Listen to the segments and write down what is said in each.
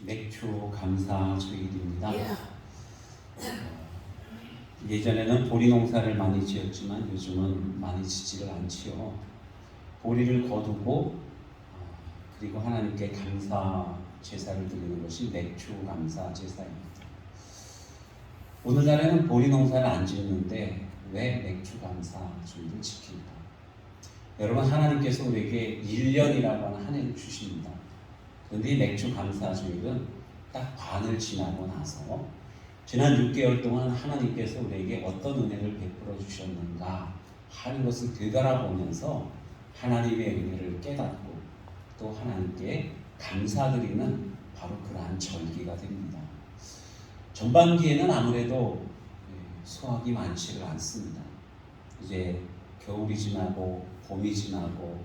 맥주 감사 주일입니다. 예전에는 보리 농사를 많이 지었지만 요즘은 많이 짓지를 않지요. 보리를 거두고 그리고 하나님께 감사 제사를 드리는 것이 맥주 감사 제사입니다. 오늘날에는 보리 농사를 안 짓는데 왜 맥주 감사 주일을 지킬까? 여러분, 하나님께서 우리에게 1년이라고 하는 한 해를 주십니다. 그런데 이 맥주 감사 주일은 딱 반을 지나고 나서 지난 6개월 동안 하나님께서 우리에게 어떤 은혜를 베풀어 주셨는가 하는 것을 되돌아보면서 하나님의 은혜를 깨닫고 또 하나님께 감사드리는 바로 그러한 절기가 됩니다. 전반기에는 아무래도 수확이 많지를 않습니다. 이제 겨울이 지나고 봄이 지나고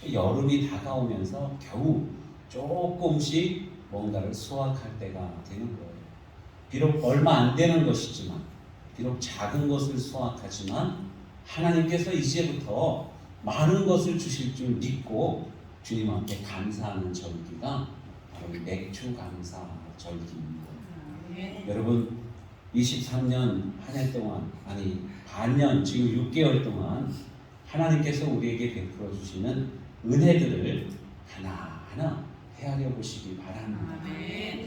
여름이 다가오면서 겨우 조금씩 뭔가를 수확할 때가 되는 거예요. 비록 얼마 안 되는 것이지만, 비록 작은 것을 수확하지만 하나님께서 이제부터 많은 것을 주실 줄 믿고 주님 앞에 감사하는 절기가 바로 맥주 감사 절기입니다. 여러분, 23년 한 해 동안, 아니 반년, 지금 6개월 동안 하나님께서 우리에게 베풀어 주시는 은혜들을 하나하나 헤아려 보시기 바랍니다.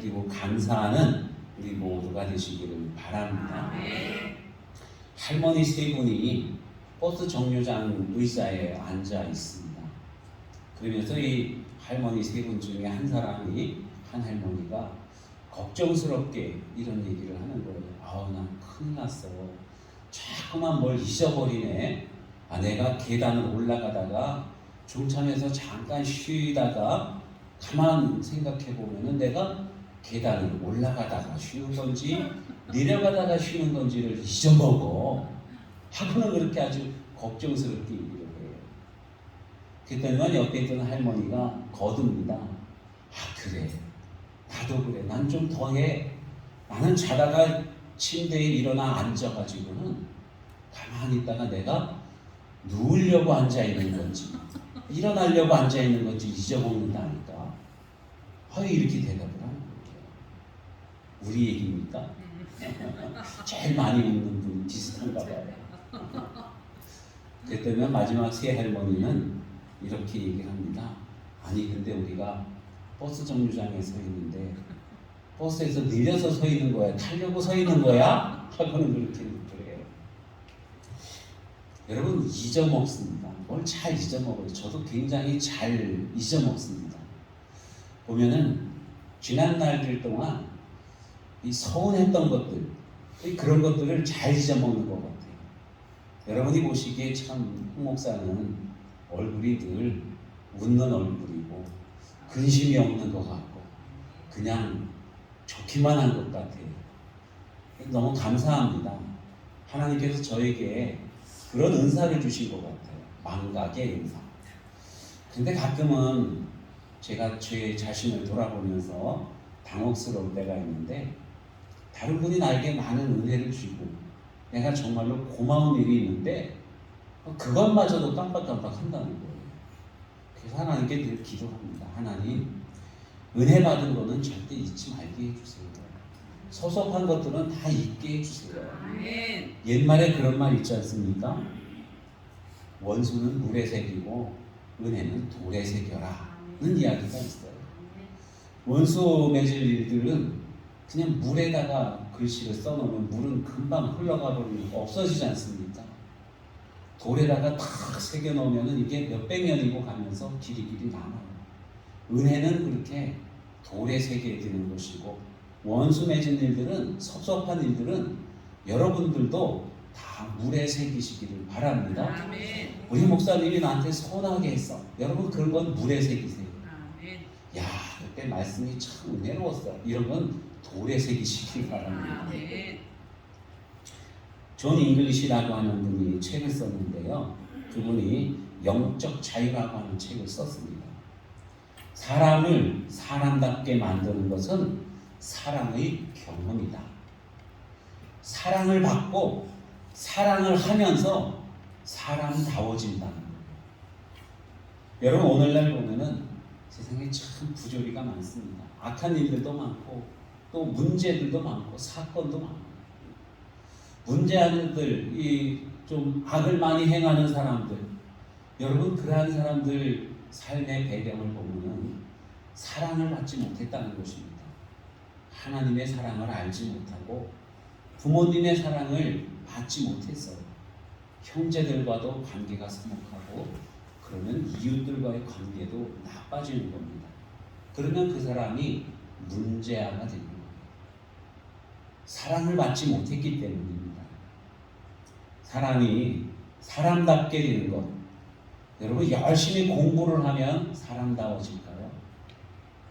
그리고 감사하는 우리 모두가 되시기를 바랍니다. 할머니 세 분이 버스 정류장 의자에 앉아 있습니다. 그러면서 이 할머니 세 분 중에 한 할머니가 걱정스럽게 이런 얘기를 하는 거예요. 아우, 난 큰일 났어. 자꾸만 뭘 잊어버리네. 내가 계단을 올라가다가 중창에서 잠깐 쉬다가 가만 생각해 보면은 내가 계단을 올라가다가 쉬는 건지 내려가다가 쉬는 건지를 잊어먹어. 하고는 그렇게 아주 걱정스럽게 얘기를 해요. 그랬더니 옆에 있던 할머니가 거듭니다. 그래. 나도 그래. 난 좀 더 해. 나는 자다가 침대에 일어나 앉아가지고는 가만히 있다가 내가 누우려고 앉아있는 건지 일어나려고 앉아있는 건지 잊어먹는다니까. 이렇게 대답을 하는 거예요. 우리 얘기입니까? 제일 많이 웃는 분이 비슷한가 봐요. 그랬더니 마지막 세 할머니는 이렇게 얘기를 합니다. 아니, 근데 우리가 버스 정류장에 서 있는데 버스에서 내려서 서 있는 거야? 타려고 서 있는 거야? 하고는 그렇게 그래요. 여러분, 잊어먹습니다. 뭘 잘 잊어먹어요. 저도 굉장히 잘 잊어먹습니다. 보면은 지난 날들 동안 이 서운했던 것들, 그런 것들을 잘 잊어먹는 것 같아요. 여러분이 보시기에 참 홍 목사는 얼굴이 늘 웃는 얼굴이고 근심이 없는 것 같고 그냥 좋기만 한 것 같아요. 너무 감사합니다. 하나님께서 저에게 그런 은사를 주신 것 같아요. 망각의 은사. 근데 가끔은 제가 제 자신을 돌아보면서 당혹스러울 때가 있는데, 다른 분이 나에게 많은 은혜를 주고 내가 정말로 고마운 일이 있는데 그것마저도 깜빡깜빡 한다는 거예요. 그래서 하나님께 늘 기도합니다. 하나님, 은혜 받은 거는 절대 잊지 말게 해주세요. 소속한 것들은 다 잊게 해주세요. 옛말에 그런 말 있지 않습니까? 원수는 물에 새기고 은혜는 돌에 새겨라 는 이야기가 있어요. 원수 맺을 일들은 그냥 물에다가 글씨를 써놓으면 물은 금방 흘러가 버리고 없어지지 않습니까? 돌에다가 탁 새겨놓으면 이게 몇백 년이고 가면서 길이 남아요. 은혜는 그렇게 돌에 새겨야 되는 것이고, 원수 맺은 일들은, 섭섭한 일들은 여러분들도 다 물에 새기시기를 바랍니다. 아멘. 우리 목사님이 나한테 서운하게 했어. 여러분, 그런 건 물에 새기세요. 아멘. 야, 그때 말씀이 참 은혜로웠어. 이런 건 돌에 새기시길 바랍니다. 아멘. 존 잉글리시라고 하는 분이 책을 썼는데요. 그분이 영적 자유라고 하는 책을 썼습니다. 사람을 사람답게 만드는 것은 사랑의 경험이다. 사랑을 받고 사랑을 하면서 사람다워진다는 거예요. 여러분, 오늘날 보면은 세상에 참 부조리가 많습니다. 악한 일들도 많고 또 문제들도 많고 사건도 많고 문제하는 들, 좀 악을 많이 행하는 사람들, 여러분 그러한 사람들 삶의 배경을 보면은 사랑을 받지 못했다는 것입니다. 하나님의 사랑을 알지 못하고 부모님의 사랑을 받지 못했어요. 형제들과도 관계가 서먹하고 그러면 이웃들과의 관계도 나빠지는 겁니다. 그러면 그 사람이 문제아가 되는 거예요. 사랑을 받지 못했기 때문입니다. 사람이 사람답게 되는 것, 여러분 열심히 공부를 하면 사람다워질까요?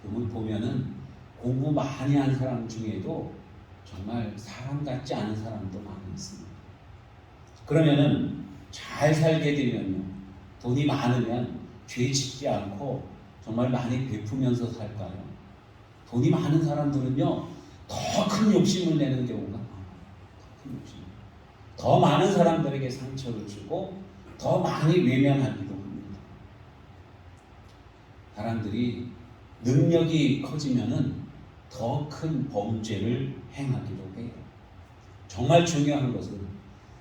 그분 보면은 공부 많이 한 사람 중에도 정말 사람 같지 않은 사람도 많이 있습니다. 그러면은 잘 살게 되면요, 돈이 많으면 죄 짓지 않고 정말 많이 베푸면서 살까요? 돈이 많은 사람들은요, 더 큰 욕심을 내는 경우가 많아요. 더 큰 욕심. 더 많은 사람들에게 상처를 주고 더 많이 외면하기도 합니다. 사람들이 능력이 커지면은 더 큰 범죄를 행하기도 해요. 정말 중요한 것은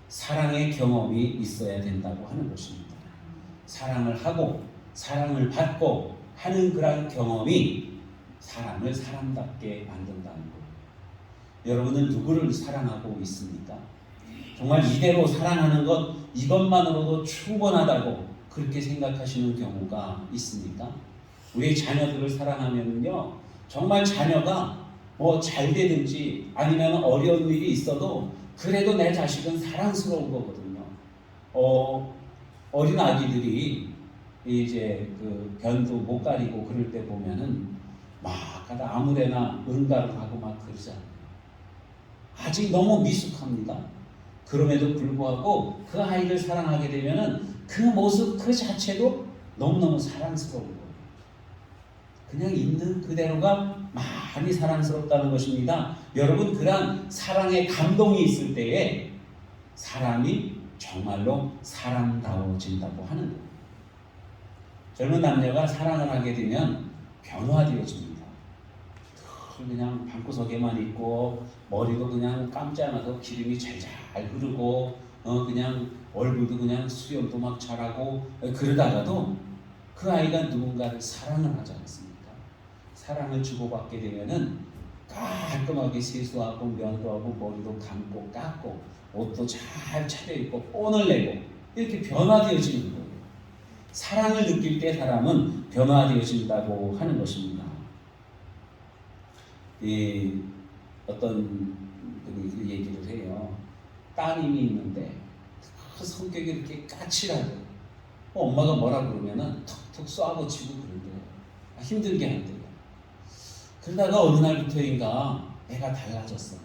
사랑의 경험이 있어야 된다고 하는 것입니다. 사랑을 하고 사랑을 받고 하는 그런 경험이 사람을 사람답게 만든다는 거예요. 여러분은 누구를 사랑하고 있습니까? 정말 이대로 사랑하는 것 이것만으로도 충분하다고 그렇게 생각하시는 경우가 있습니까? 우리 자녀들을 사랑하면요, 정말 자녀가 뭐 잘 되든지 아니면 어려운 일이 있어도 그래도 내 자식은 사랑스러운 거거든요. 어린 아기들이 이제 그 변도 못 가리고 그럴 때 보면은 막 가다 아무데나 응가를 하고 막 그러잖아요. 아직 너무 미숙합니다. 그럼에도 불구하고 그 아이를 사랑하게 되면은 그 모습 그 자체도 너무너무 사랑스러운 거예요. 그냥 있는 그대로가 많이 사랑스럽다는 것입니다. 여러분, 그런 사랑의 감동이 있을 때에 사람이 정말로 사람다워진다고 하는 거예요. 젊은 남녀가 사랑을 하게 되면 변화되어집니다. 그냥 방구석에만 있고 머리도 그냥 감지 않아도 기름이 잘잘 흐르고 그냥 얼굴도 그냥 수염도 막 자라고 그러다가도 그 아이가 누군가를 사랑을 하지 않습니까? 사랑을 주고받게 되면은 깔끔하게 세수하고 면도 하고 머리도 감고 깎고 옷도 잘 차려입고 뽕을 내고 이렇게 변화되어지는 거예요. 사랑을 느낄 때 사람은 변화되어진다고 하는 것입니다. 어떤 분이 그 얘기를 해요. 따님이 있는데 그 성격이 이렇게 까칠하고 엄마가 뭐라 그러면은 툭툭 쏴붙이고 그런데요. 힘들게 한대요. 그러다가 어느 날부터인가 애가 달라졌어요.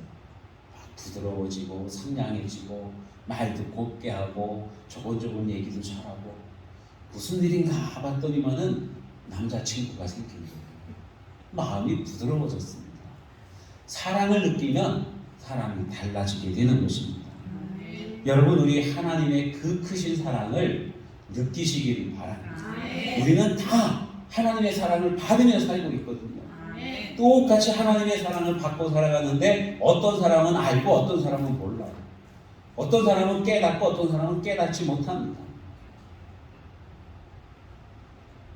막 부드러워지고 상냥해지고 말도 곱게 하고 조곤조곤 얘기도 잘하고 무슨 일인가 봤더니만은 남자친구가 생긴 거예요. 마음이 부드러워졌습니다. 사랑을 느끼면 사람이 달라지게 되는 것입니다. 여러분, 우리 하나님의 그 크신 사랑을 느끼시기를 바랍니다. 우리는 다 하나님의 사랑을 받으며 살고 있거든요. 똑같이 하나님의 사랑을 받고 살아가는데 어떤 사람은 알고 어떤 사람은 몰라요. 어떤 사람은 깨닫고 어떤 사람은 깨닫지 못합니다.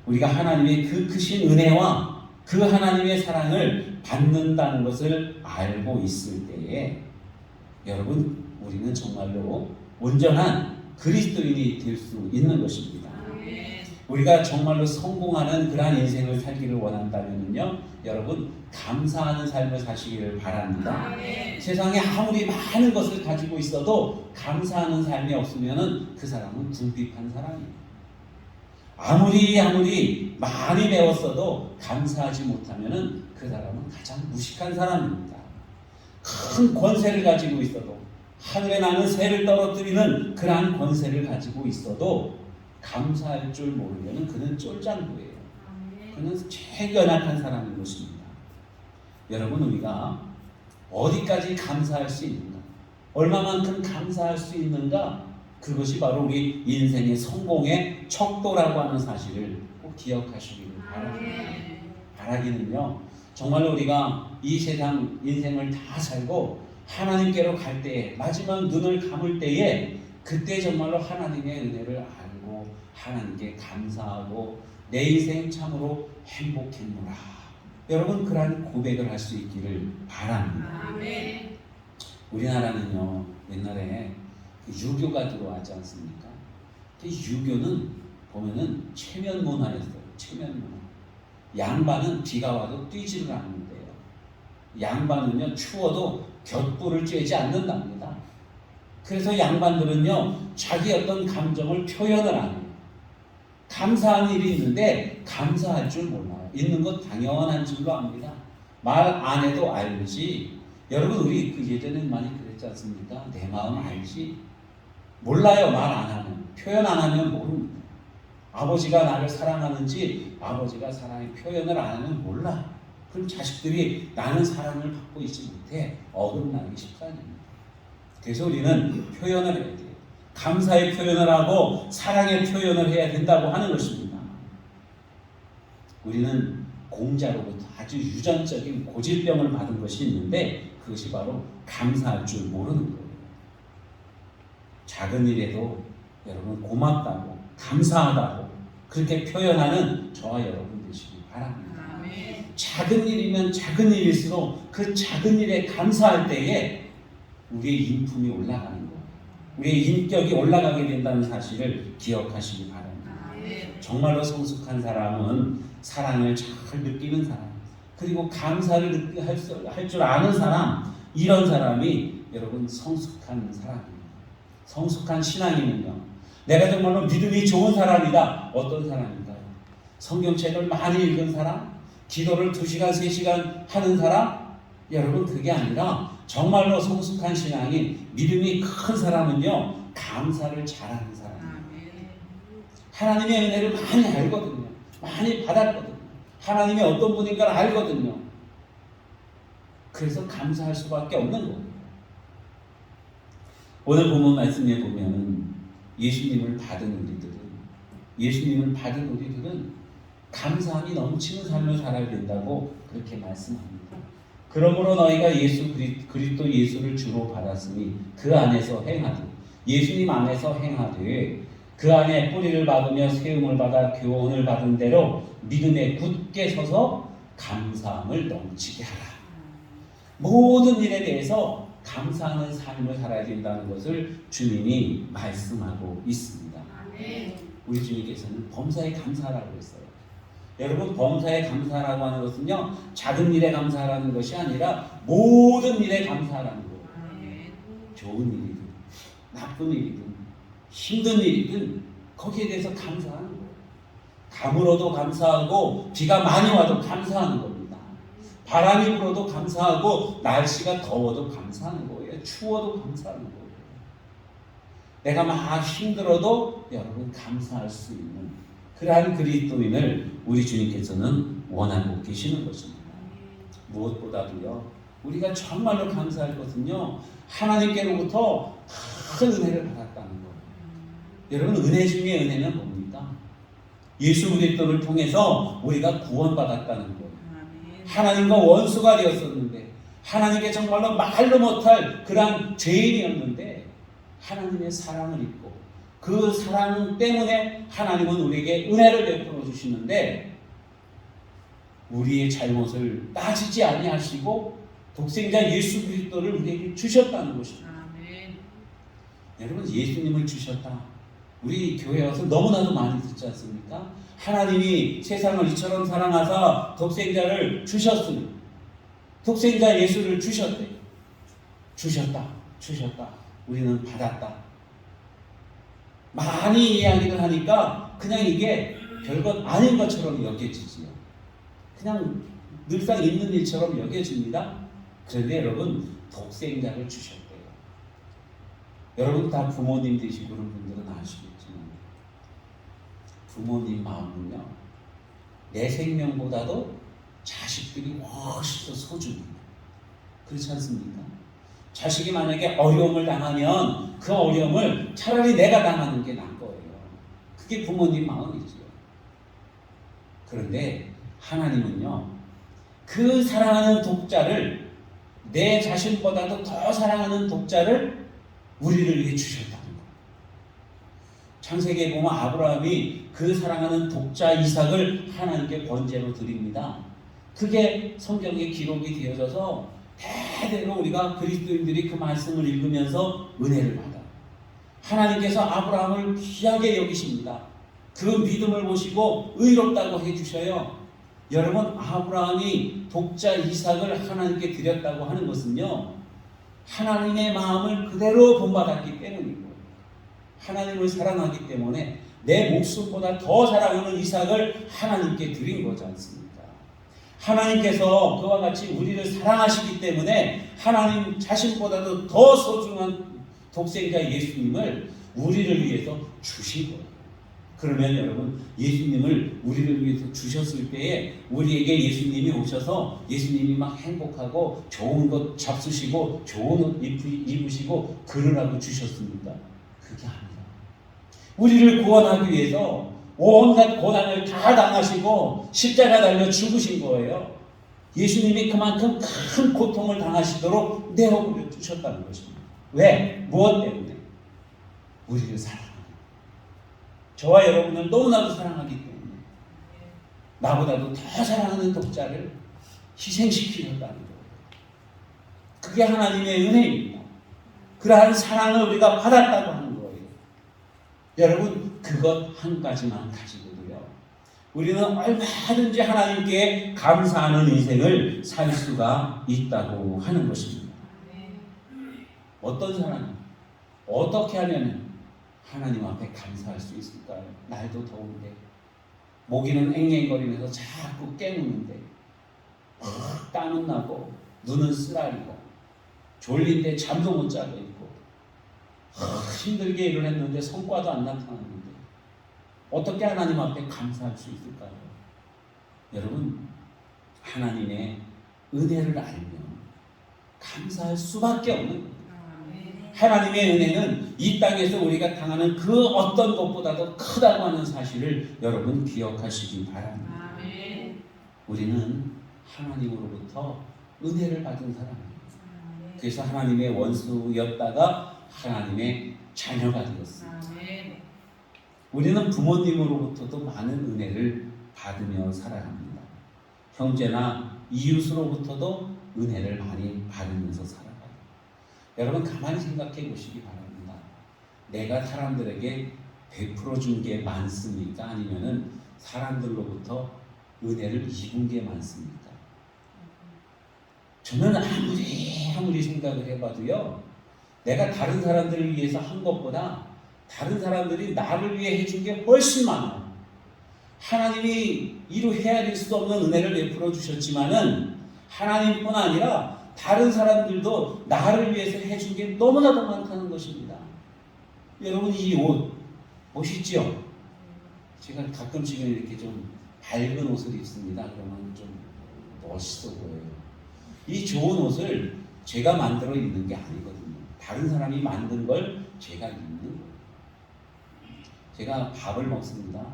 우리가 하나님의 그 크신 은혜와 그 하나님의 사랑을 받는다는 것을 알고 있을 때에 여러분, 우리는 정말로 온전한 그리스도인이 될 수 있는 것입니다. 우리가 정말로 성공하는 그러한 인생을 살기를 원한다면요, 여러분 감사하는 삶을 사시기를 바랍니다. 세상에 아무리 많은 것을 가지고 있어도 감사하는 삶이 없으면은 그 사람은 궁핍한 사람이에요. 아무리 많이 배웠어도 감사하지 못하면은 그 사람은 가장 무식한 사람입니다. 큰 권세를 가지고 있어도, 하늘에 나는 새를 떨어뜨리는 그러한 권세를 가지고 있어도 감사할 줄 모르면 그는 쫄장부예요. 그는 제일 연약한 사람인 것입니다. 여러분, 우리가 어디까지 감사할 수 있는가, 얼마만큼 감사할 수 있는가, 그것이 바로 우리 인생의 성공의 척도라고 하는 사실을 꼭 꼭 기억하시기를 바랍니다. 바라기는요, 정말로 우리가 이 세상 인생을 다 살고 하나님께로 갈 때에, 마지막 눈을 감을 때에, 그때 정말로 하나님의 은혜를 알고 하나님께 감사하고 내 인생 참으로 행복했노라. 여러분, 그러한 고백을 할 수 있기를 바랍니다. 아멘. 우리나라는요, 옛날에 유교가 들어왔지 않습니까? 유교는 보면은 체면 문화였어요. 체면 문화. 양반은 비가 와도 뛰지를 않는데요. 양반은요, 추워도 곁불을 쬐지 않는답니다. 그래서 양반들은요, 자기 어떤 감정을 표현을 안 해요. 감사한 일이 있는데 감사할 줄 몰라요. 있는 것 당연한 줄로 압니다. 말 안 해도 알지. 여러분, 우리 그 예전엔 많이 그랬지 않습니까? 내 마음 알지. 몰라요. 말 안 하면, 표현 안 하면 모릅니다. 아버지가 나를 사랑하는지 아버지가 사랑의 표현을 안 하면 몰라. 그럼 자식들이 나는 사랑을 받고 있지 못해 어긋나기 십상입니다. 그래서 우리는 표현을 해야 돼요. 감사의 표현을 하고 사랑의 표현을 해야 된다고 하는 것입니다. 우리는 공자로부터 아주 유전적인 고질병을 받은 것이 있는데, 그것이 바로 감사할 줄 모르는 거예요. 작은 일에도 여러분 고맙다고, 감사하다고 그렇게 표현하는 저와 여러분 되시기 바랍니다. 아멘. 작은 일이면 작은 일일수록 그 작은 일에 감사할 때에 우리의 인품이 올라가는 거예요. 우리의 인격이 올라가게 된다는 사실을 기억하시기 바랍니다. 아멘. 정말로 성숙한 사람은 사랑을 잘 느끼는 사람, 그리고 감사를 할 줄 아는 사람, 이런 사람이 여러분 성숙한 사람입니다. 성숙한 신앙이면요, 내가 정말로 믿음이 좋은 사람이다. 어떤 사람인가요? 성경책을 많이 읽은 사람? 기도를 2시간, 3시간 하는 사람? 여러분, 그게 아니라 정말로 성숙한 신앙이, 믿음이 큰 사람은요, 감사를 잘하는 사람이에요. 하나님의 은혜를 많이 알거든요. 많이 받았거든요. 하나님이 어떤 분인가를 알거든요. 그래서 감사할 수밖에 없는 거예요. 오늘 본문 말씀에 보면 예수님을 받은 우리들은 감사함이 넘치는 삶을 살아야 된다고 그렇게 말씀합니다. 그러므로 너희가 그리스도 예수를 주로 받았으니 그 안에서 행하되, 예수님 안에서 행하되 그 안에 뿌리를 박으며 세움을 받아 교훈을 받은 대로 믿음에 굳게 서서 감사함을 넘치게 하라. 모든 일에 대해서 감사하는 삶을 살아야 된다는 것을 주님이 말씀하고 있습니다. 우리 주님께서는 범사에 감사하라고 했어요. 여러분, 범사에 감사라고 하는 것은요, 작은 일에 감사하라는 것이 아니라 모든 일에 감사하라는 거예요. 좋은 일이든 나쁜 일이든 힘든 일이든 거기에 대해서 감사하는 거예요. 가물어도 감사하고 비가 많이 와도 감사하는 겁니다. 바람이 불어도 감사하고 날씨가 더워도 감사하는 거예요. 추워도 감사하는 거예요. 내가 막 힘들어도 여러분 감사할 수 있는 그러한 그리스도인을 우리 주님께서는 원하고 계시는 것입니다. 무엇보다도요, 우리가 정말로 감사할 것은요, 하나님께로부터 큰 은혜를 받았다는 거예요. 여러분, 은혜 중에 은혜는 뭡니까? 예수 그리스도를 통해서 우리가 구원받았다는 거예요. 하나님과 원수가 되었었는데, 하나님께 정말로 말로 못할 그런 죄인이었는데 하나님의 사랑을 입고 그 사랑 때문에 하나님은 우리에게 은혜를 베풀어 주시는데, 우리의 잘못을 따지지 아니하시고 독생자 예수 그리스도를 우리에게 주셨다는 것입니다. 여러분, 예수님을 주셨다. 우리 교회 와서 너무나도 많이 듣지 않습니까? 하나님이 세상을 이처럼 사랑하사 독생자를 주셨으니, 독생자 예수를 주셨대. 주셨다. 우리는 받았다. 많이 이야기를 하니까 그냥 이게 별것 아닌 것처럼 여겨지지요. 그냥 늘상 있는 일처럼 여겨집니다. 그런데 여러분, 독생자를 주셨대요. 여러분 다 부모님 되시고 그런 분들은 아시겠지만, 부모님 마음은요, 내 생명보다도 자식들이 훨씬 더 소중해요. 그렇지 않습니까? 자식이 만약에 어려움을 당하면 그 어려움을 차라리 내가 당하는 게 나은 거예요. 그게 부모님 마음이지요. 그런데 하나님은요, 그 사랑하는 독자를, 내 자신보다도 더 사랑하는 독자를 우리를 위해 주셨다는 거예요. 창세기에 보면 아브라함이 그 사랑하는 독자 이삭을 하나님께 번제로 드립니다. 그게 성경에 기록이 되어져서 대대로 우리가 그리스도인들이 그 말씀을 읽으면서 은혜를 받아요. 하나님께서 아브라함을 귀하게 여기십니다. 그 믿음을 보시고 의롭다고 해주셔요. 여러분, 아브라함이 독자 이삭을 하나님께 드렸다고 하는 것은요, 하나님의 마음을 그대로 본받았기 때문인 거예요. 하나님을 사랑하기 때문에 내 목숨보다 더 사랑하는 이삭을 하나님께 드린 거지 않습니까? 하나님께서 그와 같이 우리를 사랑하시기 때문에 하나님 자신보다도 더 소중한 독생자 예수님을 우리를 위해서 주신 거예요. 그러면 여러분, 예수님을 우리를 위해서 주셨을 때에 우리에게 예수님이 오셔서 예수님이 막 행복하고 좋은 것 잡수시고 좋은 옷 입으시고 그러라고 주셨습니까? 그게 아니라 우리를 구원하기 위해서 온갖 고난을 다 당하시고 십자가 달려 죽으신 거예요. 예수님이 그만큼 큰 고통을 당하시도록 내어버려 주셨다는 것입니다. 왜? 무엇 때문에? 우리를 사랑합니다. 저와 여러분을 너무나도 사랑하기 때문에 나보다도 더 사랑하는 독자를 희생시키셨다는 거예요. 그게 하나님의 은혜입니다. 그러한 사랑을 우리가 받았다고 하는 거예요. 여러분, 그것 한 가지만 가지고도요, 우리는 얼마든지 하나님께 감사하는 인생을 살 수가 있다고 하는 것입니다. 어떤 사람, 어떻게 하면 하나님 앞에 감사할 수 있을까요? 날도 더운데, 모기는 앵앵거리면서 자꾸 깨무는데, 땀은 나고 눈은 쓰라리고 졸린데 잠도 못 자고 있고 힘들게 일을 했는데 성과도 안 나타나는데 어떻게 하나님 앞에 감사할 수 있을까요? 여러분, 하나님의 은혜를 알면 감사할 수밖에 없는 거예요. 하나님의 은혜는 이 땅에서 우리가 당하는 그 어떤 것보다도 크다고 하는 사실을 여러분 기억하시기 바랍니다. 우리는 하나님으로부터 은혜를 받은 사람이에요. 그래서 하나님의 원수였다가 하나님의 자녀가 되었습니다. 우리는 부모님으로부터도 많은 은혜를 받으며 살아갑니다. 형제나 이웃으로부터도 은혜를 많이 받으면서 살아가요. 여러분, 가만히 생각해 보시기 바랍니다. 내가 사람들에게 베풀어 준 게 많습니까? 아니면은 사람들로부터 은혜를 입은 게 많습니까? 저는 아무리 생각을 해봐도요, 내가 다른 사람들을 위해서 한 것보다 다른 사람들이 나를 위해 해준 게 훨씬 많아요. 하나님이 이루 헤아릴 수 없는 은혜를 베풀어 주셨지만은 하나님뿐 아니라 다른 사람들도 나를 위해서 해준 게 너무나도 많다는 것입니다. 여러분, 이 옷 멋있죠? 제가 가끔씩은 이렇게 좀 밝은 옷을 입습니다. 그러면 좀 멋있어 보여요. 이 좋은 옷을 제가 만들어 입는 게 아니거든요. 다른 사람이 만든 걸 제가 입는 거예요. 제가 밥을 먹습니다.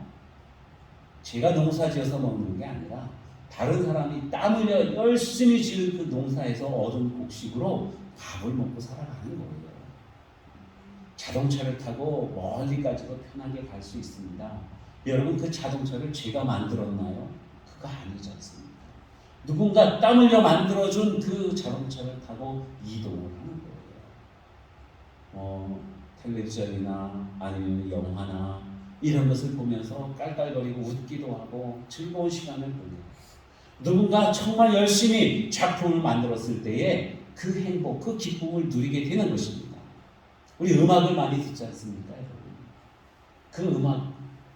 제가 농사지어서 먹는 게 아니라 다른 사람이 땀 흘려 열심히 지은 그 농사에서 얻은 곡식으로 밥을 먹고 살아가는 거예요. 자동차를 타고 멀리까지도 편하게 갈 수 있습니다. 여러분, 그 자동차를 제가 만들었나요? 그거 아니지 않습니까? 누군가 땀 흘려 만들어준 그 자동차를 타고 이동을 하는 거예요. 텔레비전이나 아니면 영화나 이런 것을 보면서 깔깔거리고 웃기도 하고 즐거운 시간을 보내요. 누군가 정말 열심히 작품을 만들었을 때에 그 행복, 그 기쁨을 누리게 되는 것입니다. 우리 음악을 많이 듣지 않습니까, 여러분? 그 음악,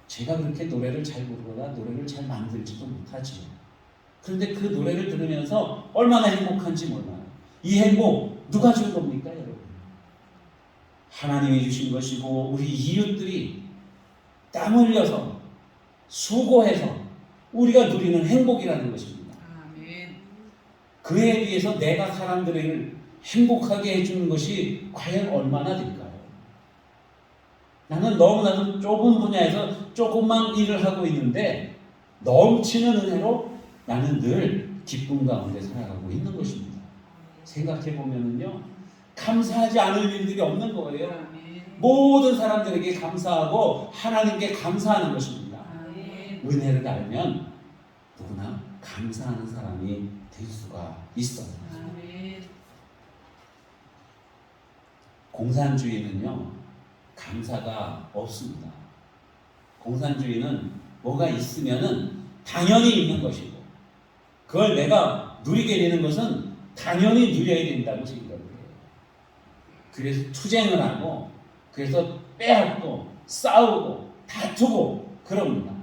제가 그렇게 노래를 잘 부르거나 노래를 잘 만들지도 못하지요. 그런데 그 노래를 들으면서 얼마나 행복한지 몰라요. 이 행복 누가 준 겁니까, 여러분? 하나님이 주신 것이고 우리 이웃들이 땀 흘려서 수고해서 우리가 누리는 행복이라는 것입니다. 그에 비해서 내가 사람들을 행복하게 해주는 것이 과연 얼마나 될까요? 나는 너무나도 좁은 분야에서 조금만 일을 하고 있는데 넘치는 은혜로 나는 늘 기쁨 가운데 살아가고 있는 것입니다. 생각해 보면은요, 감사하지 않을 일들이 없는 거예요. 모든 사람들에게 감사하고 하나님께 감사하는 것입니다. 은혜를 알면 누구나 감사하는 사람이 될 수가 있어요. 공산주의는요, 감사가 없습니다. 공산주의는 뭐가 있으면은 당연히 있는 것이고, 그걸 내가 누리게 되는 것은 당연히 누려야 된다고 생각을 해요. 그래서 투쟁을 하고, 그래서 빼앗고, 싸우고, 다투고, 그럽니다.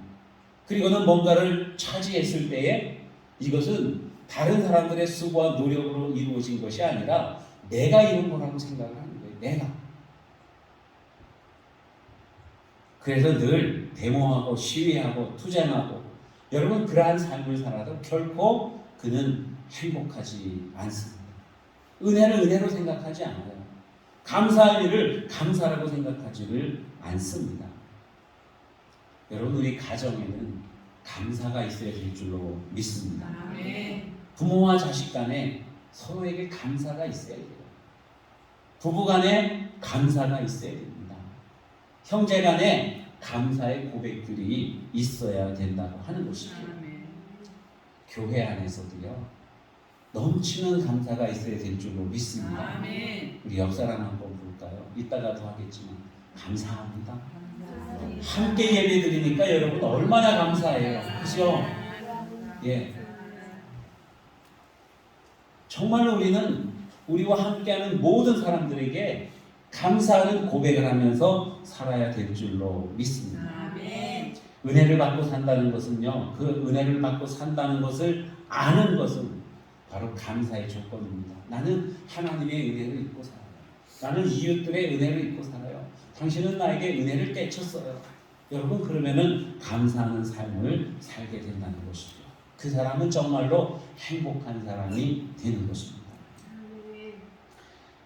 그리고는 뭔가를 차지했을 때에 이것은 다른 사람들의 수고와 노력으로 이루어진 것이 아니라 내가 이룬 거라고 생각을 하는 거예요. 내가. 그래서 늘 데모하고 시위하고 투쟁하고, 여러분 그러한 삶을 살아도 결코 그는 행복하지 않습니다. 은혜를 은혜로 생각하지 않아요. 감사할 일을 감사라고 생각하지를 않습니다. 여러분 우리 가정에는 감사가 있어야 될 줄로 믿습니다. 부모와 자식 간에 서로에게 감사가 있어야 돼요. 부부 간에 감사가 있어야 됩니다. 형제 간에 감사의 고백들이 있어야 된다고 하는 것이죠. 교회 안에서도요, 넘치는 감사가 있어야 될 줄로 믿습니다. 우리 옆 사람 한번 볼까요? 이따가도 하겠지만 감사합니다. 함께 예배 드리니까 여러분 얼마나 감사해요. 그죠? 예. 정말로 우리는 우리와 함께하는 모든 사람들에게 감사하는 고백을 하면서 살아야 될 줄로 믿습니다. 은혜를 받고 산다는 것은요, 그 은혜를 받고 산다는 것을 아는 것은 바로 감사의 조건입니다. 나는 하나님의 은혜를 입고 살아요. 나는 이웃들의 은혜를 입고 살아요. 당신은 나에게 은혜를 깨쳤어요. 여러분 그러면은 감사하는 삶을 살게 된다는 것이죠. 그 사람은 정말로 행복한 사람이 되는 것입니다.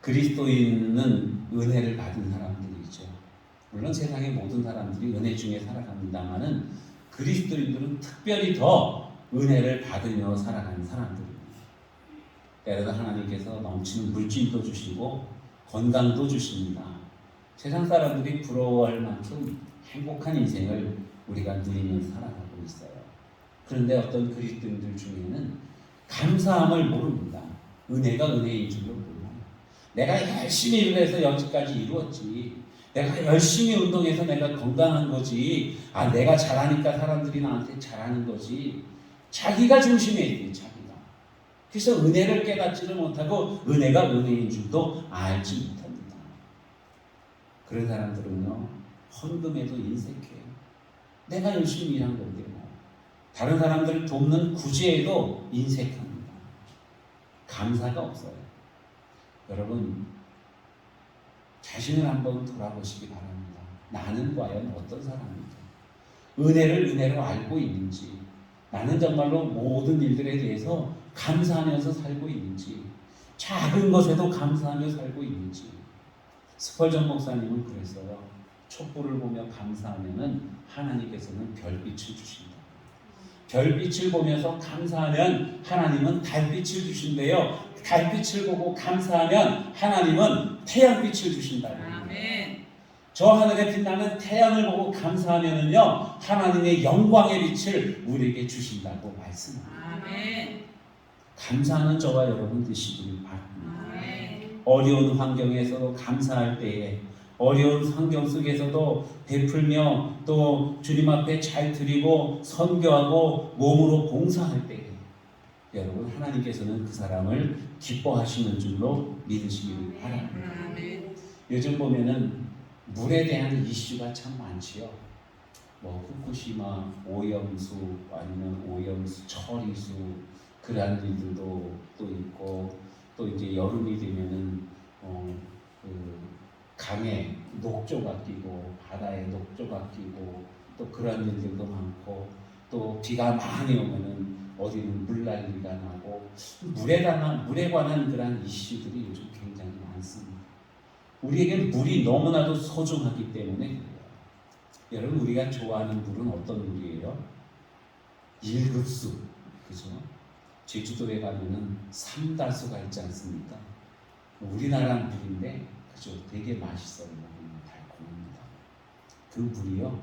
그리스도인은 은혜를 받은 사람들이죠. 물론 세상의 모든 사람들이 은혜 중에 살아갑니다만은 그리스도인들은 특별히 더 은혜를 받으며 살아가는 사람들입니다. 때로는 하나님께서 넘치는 물질도 주시고 건강도 주십니다. 세상 사람들이 부러워할 만큼 행복한 인생을 우리가 누리면서 살아가고 있어요. 그런데 어떤 그리스도인들 중에는 감사함을 모릅니다. 은혜가 은혜인 줄로 몰라요. 내가 열심히 일을 해서 여기까지 이루었지. 내가 열심히 운동해서 내가 건강한 거지. 내가 잘하니까 사람들이 나한테 잘하는 거지. 자기가 중심이에요. 자기가. 그래서 은혜를 깨닫지를 못하고 은혜가 은혜인 줄도 알지 못합니다. 그런 사람들은요, 헌금에도 인색해요. 내가 열심히 일한 건데 뭐. 다른 사람들을 돕는 구제에도 인색합니다. 감사가 없어요. 여러분 자신을 한번 돌아보시기 바랍니다. 나는 과연 어떤 사람인지, 은혜를 은혜로 알고 있는지, 나는 정말로 모든 일들에 대해서 감사하면서 살고 있는지, 작은 것에도 감사하며 살고 있는지. 스펄전 목사님은 그랬어요. 촛불을 보며 감사하면은 하나님께서는 별빛을 주신다. 별빛을 보면서 감사하면 하나님은 달빛을 주신대요. 달빛을 보고 감사하면 하나님은 태양빛을 주신다고. 저 하늘에 빛나는 태양을 보고 감사하면은요, 하나님의 영광의 빛을 우리에게 주신다고 말씀합니다. 감사하는 저와 여러분 되시길 바랍니다. 어려운 환경에서도 감사할 때에, 어려운 환경 속에서도 베풀며 또 주님 앞에 잘 드리고 선교하고 몸으로 봉사할 때에 여러분 하나님께서는 그 사람을 기뻐하시는 줄로 믿으시길 바랍니다. 요즘 보면은 물에 대한 이슈가 참 많지요. 뭐 후쿠시마 오염수 아니면 오염수 처리수 그러한 일들도 또 있고, 또 이제 여름이 되면은 그 강에 녹조가 끼고 바다에 녹조가 끼고 또 그런 일들도 많고, 또 비가 많이 오면은 어디는 물난리가 나고 물에 관한 그런 이슈들이 요즘 굉장히 많습니다. 우리에게 물이 너무나도 소중하기 때문에 그래요. 여러분 우리가 좋아하는 물은 어떤 물이에요? 1급수, 그죠? 제주도에 가면은 삼다수가 있지 않습니까? 우리나라 물인데, 그죠? 되게 맛있어요. 먹으면 달콤합니다. 그 물이요,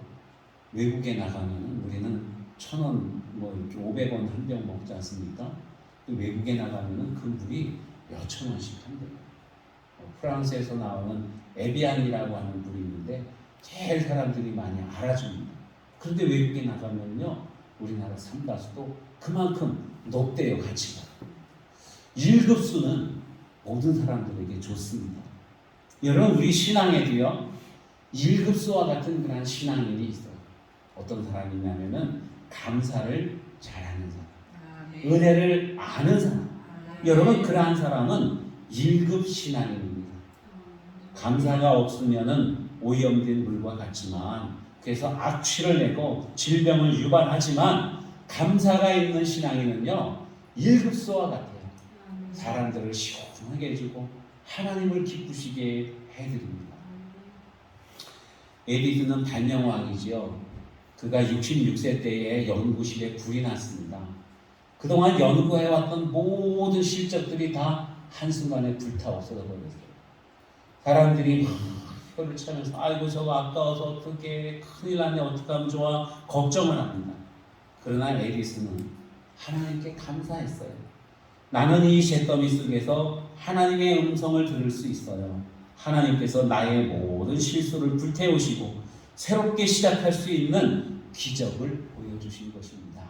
외국에 나가면은 우리는 1,000원, 뭐 이렇게 500원 한 병 먹지 않습니까? 외국에 나가면은 그 물이 몇천 원씩 한대요. 프랑스에서 나오는 에비안이라고 하는 물이 있는데 제일 사람들이 많이 알아줍니다. 그런데 외국에 나가면요, 우리나라 삼다수도 그만큼 높대요, 가치가. 1급수는 모든 사람들에게 좋습니다. 여러분, 우리 신앙에도요, 1급수와 같은 그런 신앙인이 있어요. 어떤 사람이냐면은 감사를 잘하는 사람, 은혜를 아는 사람. 여러분, 그러한 사람은 1급 신앙인입니다. 감사가 없으면은 오염된 물과 같지만, 그래서 악취를 내고 질병을 유발하지만, 감사가 있는 신앙인은요 1급수와 같아요. 사람들을 시원하게 해주고 하나님을 기쁘시게 해드립니다. 에디드는 발명왕이지요. 그가 66세 때에 연구실에 불이 났습니다. 그동안 연구해왔던 모든 실적들이 다 한순간에 불타 없어져 버렸어요. 사람들이 막 혀를 차면서 아이고 저거 아까워서 어떻게 큰일 났네, 어떻게 하면 좋아, 걱정을 합니다. 그러나 에디슨은 하나님께 감사했어요. 나는 이 잿더미 속에서 하나님의 음성을 들을 수 있어요. 하나님께서 나의 모든 실수를 불태우시고 새롭게 시작할 수 있는 기적을 보여주신 것입니다.